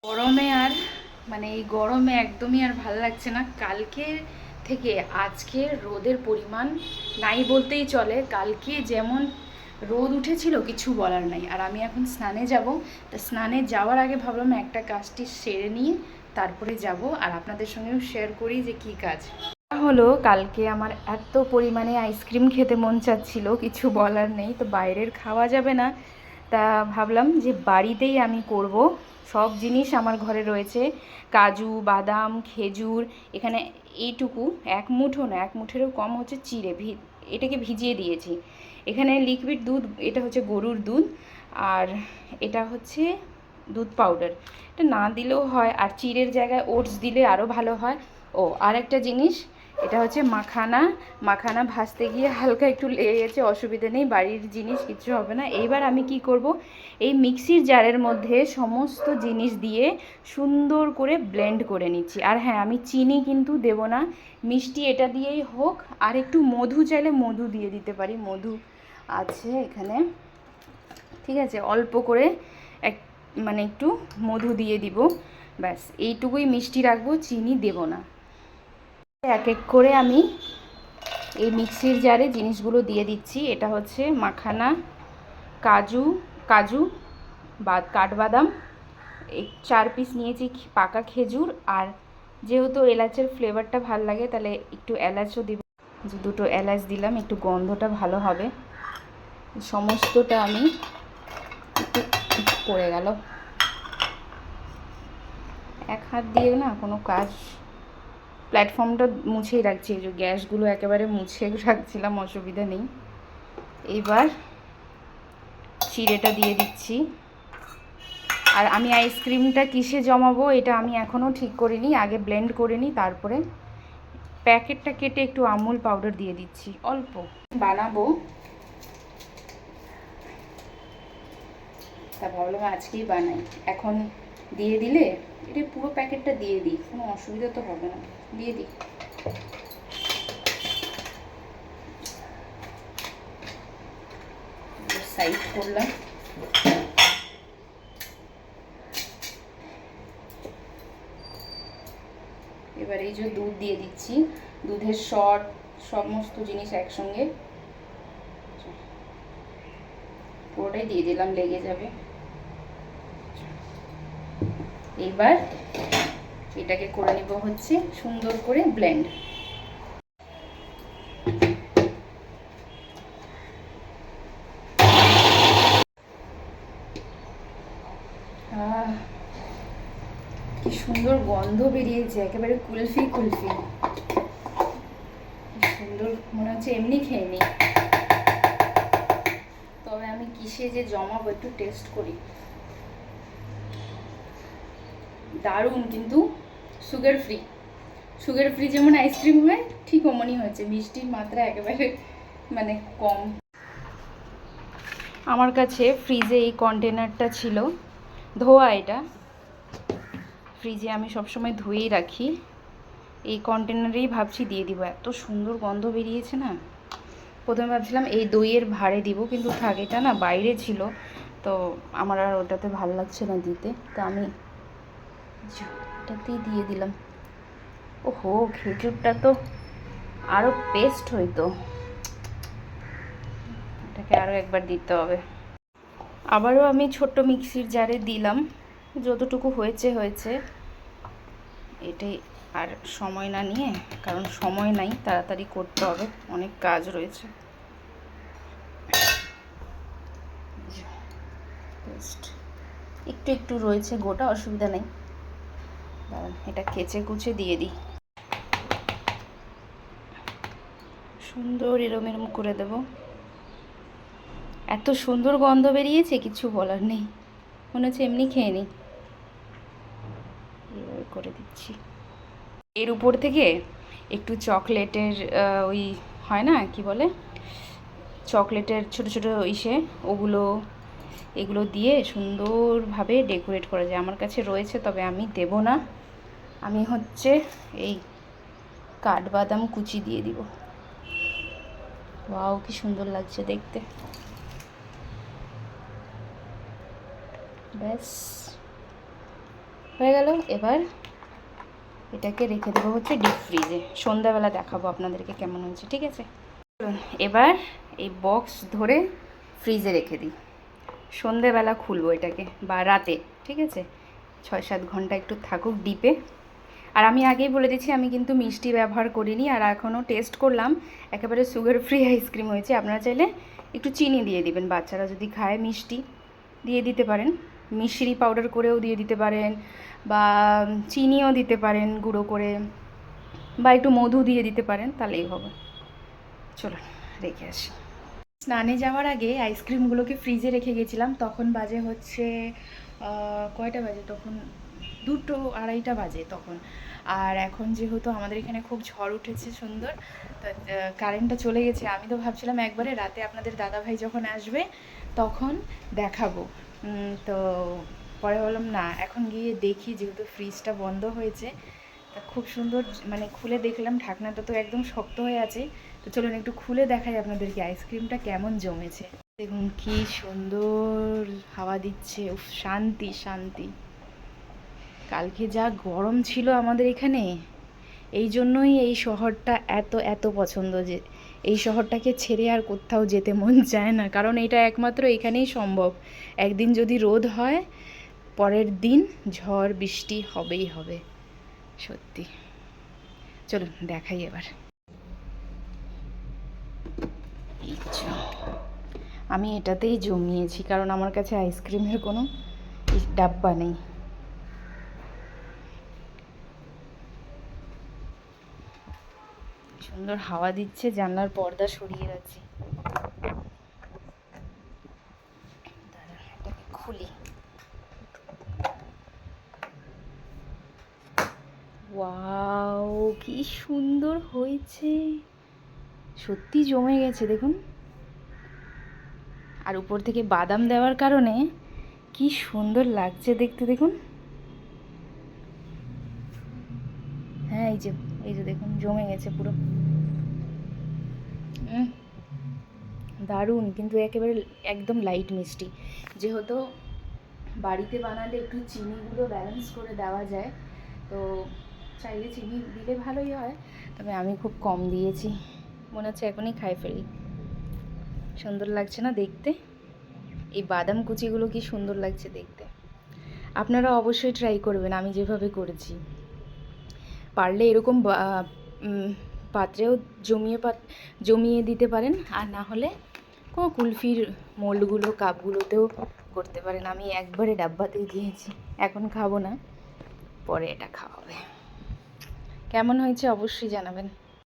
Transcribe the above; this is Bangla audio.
গরমে আর এই গরমে একদমই আর ভাল লাগছে না। কালকে থেকে আজকে রোদের পরিমাণ নাই বলতেই চলে। কালকে যেমন রোদ উঠেছিল কিছু বলার নাই। আর আমি এখন স্নানে যাব, তা স্নানে যাওয়ার আগে ভাবলাম একটা কাজটি সেরে নিয়ে তারপরে যাব, আর আপনাদের সঙ্গেও শেয়ার করি যে কি কাজ হলো। কালকে আমার এত পরিমাণে আইসক্রিম খেতে মন চাচ্ছিল, কিছু বলার নেই। তো বাইরের খাওয়া যাবে না, তা ভাবলাম যে বাড়িতেই আমি করব। সব জিনিস আমার ঘরে রয়েছে, কাজু বাদাম খেজুর। এখানে এইটুকু এক মুঠো না, এক মুঠেরও কম হচ্ছে চিড়ে এটাকে ভিজিয়ে দিয়েছি। এখানে লিকুইড দুধ, এটা হচ্ছে গরুর দুধ, আর এটা হচ্ছে দুধ পাউডার। এটা না দিলেও হয়, আর চিড়ের জায়গায় ওটস দিলে আরও ভালো হয়। ও আর একটা জিনিস, এটা হচ্ছে মাখানা। মাখানা ভাজতে গিয়ে হালকা একটু লেগে গেছে, অসুবিধা নেই, বাড়ির জিনিস কিচ্ছু হবে না। এইবার আমি কি করব, এই মিক্সির জারের মধ্যে সমস্ত জিনিস দিয়ে সুন্দর করে ব্লেন্ড করে নিচ্ছি। আর হ্যাঁ, আমি চিনি কিন্তু দেব না, মিষ্টি এটা দিয়েই হোক। আর একটু মধু চাইলে মধু দিয়ে দিতে পারি, মধু আছে এখানে, ঠিক আছে। অল্প করে এক একটু মধু দিয়ে দিব, ব্যাস এইটুকুই মিষ্টি রাখবো, চিনি দেব না। এক এক করে আমি এই মিক্সির জারে জিনিসগুলো দিয়ে দিচ্ছি। এটা হচ্ছে মাখানা, কাজু কাঠবাদাম, এই 4 পিস নিয়েছি পাকা খেজুর। আর যেহেতু এলাচের ফ্লেভারটা ভাল লাগে, তাহলে একটু এলাচও দিব, যে 2টো এলাচ দিলাম, একটু গন্ধটা ভালো হবে। সমস্তটা আমি একটু পড়ে গেল, এক হাত দিয়ে না কোনো কাজ। প্ল্যাটফর্মটা মুছেই রাখছি, এই যে গ্যাসগুলো একেবারে মুছে রাখছিলাম, অসুবিধা নেই। এইবার চিড়েটা দিয়ে দিচ্ছি। আর আমি আইসক্রিমটা কিসে জমাবো এটা আমি এখনও ঠিক করিনি, আগে ব্লেন্ড করে নিই, তারপরে প্যাকেটটা কেটে একটু আমুল পাউডার দিয়ে দিচ্ছি অল্প। বানাবো, তা ভাবলাম আজকেই বানাই। এখন দিয়ে দিলে, এটা পুরো প্যাকেটটা দিয়ে দিই, কোনো অসুবিধা তো হবে না, দিয়ে দিই। সাইড করলাম। এবার এই যে দুধ দিয়ে দিচ্ছি, দুধের শট সমস্ত জিনিস একসঙ্গে পুরোটাই দিয়ে দিলাম, লেগে যাবে। এইবার এটাকে করে নিব হচ্ছে সুন্দর করে ব্লেন্ড। কি সুন্দর গন্ধ বেরিয়েছে, একেবারে কুলফি কুলফি, সুন্দর মনে হচ্ছে এমনি খেয়ে নিই। তবে আমি কিসে যে জমাবো একটু টেস্ট করি। দারুণ, কিন্তু সুগার ফ্রি। সুগার ফ্রি যেমন আইসক্রিম হয়, ঠিক অমনই হয়েছে, মিষ্টির মাত্রা একেবারে কম। আমার কাছে ফ্রিজে এই কন্টেনারটা ছিল ধোয়া, এটা ফ্রিজে আমি সবসময় ধুয়েই রাখি। এই কন্টেনারেই ভাবছি দিয়ে দিব, এত সুন্দর গন্ধ বেরিয়েছে না। প্রথমে ভাবছিলাম এই দইয়ের ভাঁড়ে দিব, কিন্তু থাক, এটা না বাইরে ছিল, তো আমার আর ওটাতে ভালো লাগছে না দিতে, তো আমি এটাতেই দিয়ে দিলাম। ওহো, খেজুরটা তো আরও পেস্ট হইতো, এটাকে আরও একবার দিতে হবে। আবারও আমি ছোট্ট মিক্সির জারে দিলাম, যতটুকু হয়েছে হয়েছে। এটাই, আর সময় না নিয়ে, কারণ সময় নাই, তাড়াতাড়ি করতে হবে, অনেক কাজ রয়েছে। একটু একটু রয়েছে গোটা, অসুবিধা নেই। এটা কেচে কুচে দিয়ে দিই, সুন্দর এরম এরম করে দেব। এত সুন্দর গন্ধ বেরিয়েছে, কিছু বলার নেই, মনে হচ্ছে এমনি খেয়ে নিই। এইভাবে করে দিচ্ছি। এর উপর থেকে একটু চকলেটের ওই হয় না, কি বলে, চকলেটের ছোট ছোট এগুলো দিয়ে সুন্দরভাবে ডেকোরেট করা যায়। আমার কাছে রয়েছে, তবে আমি দেব না। আমি হচ্ছে এই কাঠবাদাম কুচি দিয়ে দিব। ওয়াও, কি সুন্দর লাগছে দেখতে। ব্যাস, হয়ে গেল। এবার এটাকে রেখে দেবো হচ্ছে ডিপ ফ্রিজে, সন্ধ্যাবেলা দেখাবো আপনাদেরকে কেমন হয়েছে, ঠিক আছে? এবার এই বক্স ধরে ফ্রিজে রেখে দিই, সন্ধ্যেবেলা খুলবো এটাকে বা রাতে, ঠিক আছে? 6-7 ঘন্টা একটু থাকুক ডিপে। আর আমি আগেই বলে দিচ্ছি, আমি কিন্তু মিষ্টি ব্যবহার করিনি, আর এখনও টেস্ট করলাম, একেবারে সুগার ফ্রি আইসক্রিম হয়েছে। আপনারা চাইলে একটু চিনি দিয়ে দিবেন, বাচ্চারা যদি খায় মিষ্টি দিয়ে দিতে পারেন, মিশ্রি পাউডার করেও দিয়ে দিতে পারেন, বা চিনিও দিতে পারেন গুঁড়ো করে, বা একটু মধু দিয়ে দিতে পারেন, তাহলেই হবে। চলুন রেখে আসি। স্নানে যাওয়ার আগে আইসক্রিমগুলোকে ফ্রিজে রেখে গেছিলাম, তখন বাজে হচ্ছে কয়টা বাজে তখন, 2-2:30 বাজে তখন। আর এখন যেহেতু আমাদের এখানে খুব ঝড় উঠেছে সুন্দর, তো কারেন্টটা চলে গেছে। আমি তো ভাবছিলাম একবারে রাতে আপনাদের দাদাভাই যখন আসবে তখন দেখাবো, তো পরে বললাম না, এখন গিয়ে দেখি, যেহেতু ফ্রিজটা বন্ধ হয়েছে। তা খুব সুন্দর, মানে খুলে দেখলাম ঢাকনাটা তো একদম শক্ত হয়ে আছে। তো চলুন একটু খুলে দেখাই আপনাদেরকে আইসক্রিমটা কেমন জমেছে। দেখুন কি সুন্দর হাওয়া দিচ্ছে, উফ, শান্তি শান্তি। কালকে যা গরম ছিল আমাদের এখানে, এই জন্যই এই শহরটা এত এত পছন্দ, যে এই শহরটাকে ছেড়ে আর কোথাও যেতে মন চায় না, কারণ এটা একমাত্র এখানেই সম্ভব। একদিন যদি রোদ হয়, পরের দিন ঝড় বৃষ্টি হবেই হবে, সত্যি। চলুন দেখাই এবার। আমি এটাতেই জমিয়েছি, কারণ আমার কাছে আইসক্রিমের কোনো ডাব্বা নেই। সুন্দর হাওয়া দিচ্ছে, জানলার পর্দা সরিয়ে রাখছি। এটাকে খুলি। ওয়াও, কি সুন্দর হয়েছে, সত্যি জমে গেছে দেখুন। আর উপর থেকে বাদাম দেওয়ার কারণে কি সুন্দর লাগছে দেখতে, দেখুন। হ্যাঁ, এই যে দেখুন জমে গেছে পুরো। দারুণ, কিন্তু একেবারে একদম লাইট মিষ্টি। যেহেতু বাড়িতে বানালে একটু চিনিগুলো ব্যালেন্স করে দেওয়া যায়, তো চাইলে চিনি দিলে ভালোই হয়, তবে আমি খুব কম দিয়েছি। মনে হচ্ছে এখনই খাই ফেলি। সুন্দর লাগছে না দেখতে? এই বাদাম কুচিগুলো কি সুন্দর লাগছে দেখতে। আপনারা অবশ্যই ট্রাই করবেন আমি যেভাবে করেছি। পারলে এরকম পাত্রেও জমিয়ে দিতে পারেন, আর না হলে কোনো কুলফির মোল্ডগুলো কাপগুলোতেও করতে পারেন। আমি একবারে ডাব্বাতেই দিয়েছি, এখন খাবো না, পরে এটা খাওয়াবে। কেমন হয়েছে অবশ্যই জানাবেন।